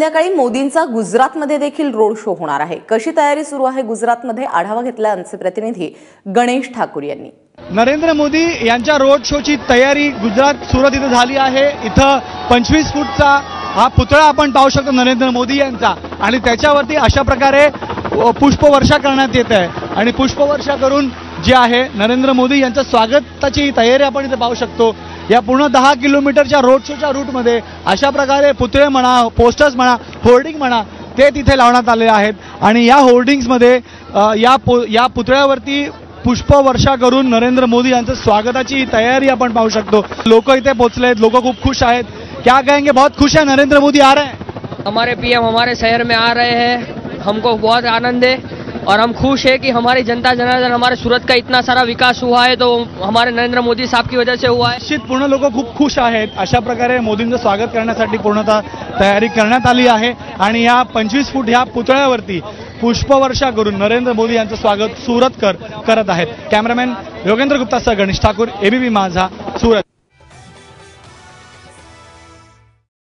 संध्याकाळी मोदींचा गुजरातमध्ये देखील रोड शो होणार आहे। कशी तयारी सुरू आहे गुजरातमध्ये आढावा घेतला आमचे प्रतिनिधी गणेश ठाकूर यांनी। नरेंद्र मोदी यांच्या रोड शोची तयारी गुजरात सूरत इथे झाली आहे। इथं 25 फूटचा हा पुतळा आपण पाहू शकतो नरेंद्र मोदी यांचा, आणि त्याच्यावरती अशा प्रकारे पुष्पवर्षा करण्यात येत आहे आणि पुष्पवर्षा करून जे आहे नरेंद्र मोदी यांच्या स्वागताची तयारी आपण इथे पाहू शकतो। या पूर्ण 10 किलोमीटरच्या रोड शोच्या रूटमध्ये अशा प्रकारे पुतळे म्हणा, पोस्टर्स म्हणा, होर्डिंग म्हणा, ते तिथे लावण्यात आले आहेत आणि या होर्डिंग्समध्ये या पुतळ्यावरती पुष्पवर्षा करून नरेंद्र मोदी यांच्या स्वागताची तयारी आपण पाहू शकतो। लोक इथे पोहोचलेत, लोक खूप खुश आहेत। क्या कहेंगे? बहुत खुश है नरेंद्र मोदी आ रहे हैं। हमारे पीएम हमारे शहर में आ रहे हैं, हमको बहुत आनंद है और हम खुश है कि हमारी जनता जनार्दन हमारे सूरत का इतना सारा विकास हुआ है तो हमारे नरेंद्र मोदी साहब की वजह से हुआ है। निश्चित पूर्ण लोक खूप खुश आहेत। अशा प्रकारे मोदींचं स्वागत करण्यासाठी पूर्णतः तयारी करण्यात आली आहे आणि या 25 फूट ह्या पुतळ्यावरती पुष्पवर्षा करून नरेंद्र मोदी यांचं स्वागत सूरतकर करत आहेत। कॅमेरामॅन योगेंद्र गुप्ता सह गणेश ठाकूर, एबीपी माझा, सूरत।